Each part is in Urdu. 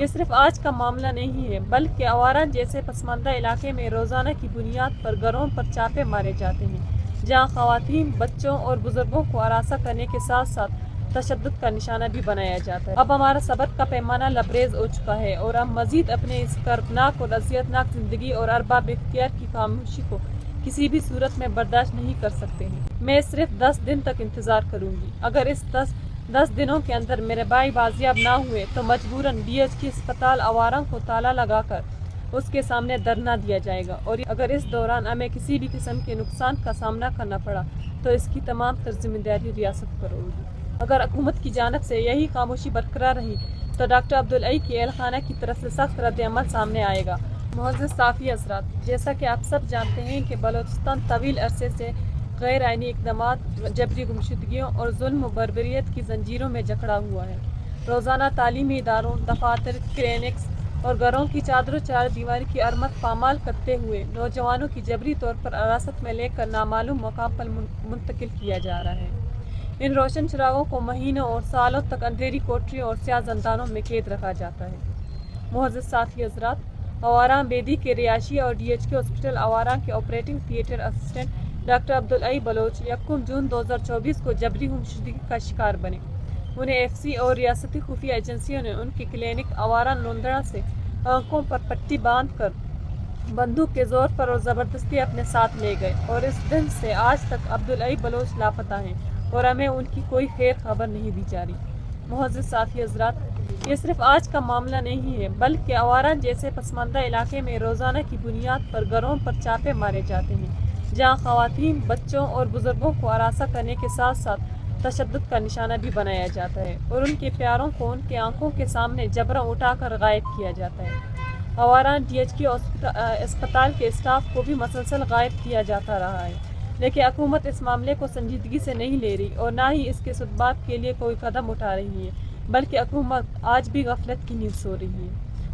یہ صرف آج کا معاملہ نہیں ہے بلکہ آواران جیسے پسماندہ علاقے میں روزانہ کی بنیاد پر گھروں پر چاپے مارے جاتے ہیں، جہاں خواتین، بچوں اور بزرگوں کو ہراساں کرنے کے ساتھ ساتھ تشدد کا نشانہ بھی بنایا جاتا ہے۔ اب ہمارا صبر کا پیمانہ لبریز ہو چکا ہے اور ہم مزید اپنے اس کربناک اور اذیتناک زندگی اور ارباب اختیار کی خاموشی کو کسی بھی صورت میں برداشت نہیں کر سکتے ہیں۔ میں صرف 10 دن تک انتظار کروں گی۔ اگر اس 10 دنوں کے اندر میرے بھائی بازیاب نہ ہوئے تو مجبوراً DHQ اسپتال آواران کو تالا لگا کر اس کے سامنے دھرنا دیا جائے گا، اور اگر اس دوران ہمیں کسی بھی قسم کے نقصان کا سامنا کرنا پڑا تو اس کی تمام تر ذمہ داری ریاست پر ہوگی۔ اگر حکومت کی جانب سے یہی خاموشی برقرار رہی تو ڈاکٹر عبدالحی کی اہل خانہ کی طرف سے سخت رد عمل سامنے آئے گا۔ معزز صحافی حضرات، جیسا کہ آپ سب جانتے ہیں کہ بلوچستان طویل عرصے سے غیر آئینی اقدامات، جبری گمشدگیوں اور ظلم و بربریت کی زنجیروں میں جکڑا ہوا ہے۔ روزانہ تعلیمی اداروں، دفاتر، کلینکس اور گھروں کی چادر و چار دیواری کی حرمت پامال کرتے ہوئے نوجوانوں کی جبری طور پر حراست میں لے کر نامعلوم مقام پر منتقل کیا جا رہا ہے۔ ان روشن چراغوں کو مہینوں اور سالوں تک اندھیری کوٹریوں اور سیاہ زندانوں میں قید رکھا جاتا ہے۔ معزز صحافی حضرات، آواران بیدی کے رہائشی اور DHQ ہاسپٹل آواران کے operating theatre assistant doctor Abdul Hai Baloch 1 جون 2024 کو جبری گمشدگی کا شکار بنے۔ انہیں FC اور ریاستی خفیہ ایجنسیوں نے ان کے کلینک آواران لندھڑا سے آنکھوں پر پٹی باندھ کر بندوق کے زور پر اور زبردستی اپنے ساتھ لے گئے، اور اس دن سے آج تک عبدالحی بلوچ لاپتہ ہیں اور ہمیں ان کی کوئی خیر خبر نہیں دی جا رہی۔ معزز صحافی حضرات، یہ صرف آج کا معاملہ نہیں ہے بلکہ آواران جیسے پسماندہ علاقے میں روزانہ کی بنیاد پر گھروں پر چاپے مارے جاتے ہیں، جہاں خواتین، بچوں اور بزرگوں کو ہراساں کرنے کے ساتھ ساتھ تشدد کا نشانہ بھی بنایا جاتا ہے، اور ان کے پیاروں کو ان کے آنکھوں کے سامنے جبراً اٹھا کر غائب کیا جاتا ہے۔ آواران DHQ اسپتال کے اسٹاف کو بھی مسلسل غائب کیا جاتا رہا ہے، لیکن حکومت اس معاملے کو سنجیدگی سے نہیں لے رہی اور نہ ہی اس کے سبات کے لیے کوئی قدم اٹھا رہی ہے، بلکہ حکومت آج بھی غفلت کی نیند سو رہی ہے۔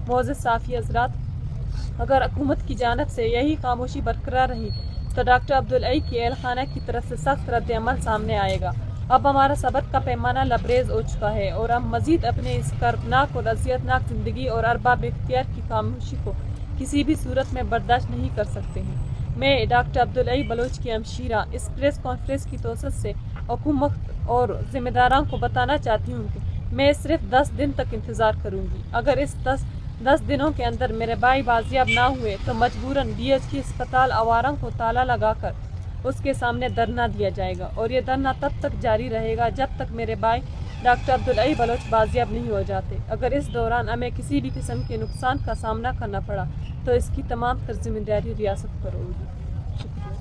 معزز صحافی حضرات، اگر حکومت کی جانب سے یہی خاموشی برقرار رہی تو ڈاکٹر عبدالحی کی اہل خانہ کی طرف سے سخت رد عمل سامنے آئے گا۔ اب ہمارا صبر کا پیمانہ لبریز ہو چکا ہے اور ہم مزید اپنے اس کربناک اور اذیتناک زندگی اور ارباب اختیار کی خاموشی کو کسی بھی صورت میں برداشت نہیں کر سکتے ہیں۔ میں ڈاکٹر عبدالحی بلوچ کی ہمشیرہ اس پریس کانفرنس کی توسط سے حکومت اور ذمہ داران کو بتانا چاہتی ہوں کہ میں صرف 10 دن تک انتظار کروں گی۔ اگر اس 10 دنوں کے اندر میرے بھائی بازیاب نہ ہوئے تو مجبوراً DHQ اسپتال آواران کو تالا لگا کر اس کے سامنے دھرنا دیا جائے گا، اور یہ دھرنا تب تک جاری رہے گا جب تک میرے بھائی ڈاکٹر عبدالحی بلوچ بازیاب نہیں ہو جاتے۔ اگر اس دوران ہمیں کسی بھی قسم کے نقصان کا سامنا کرنا پڑا تو اس کی تمام تر ذمہ داری ریاست پر ہوگی۔ شکریہ۔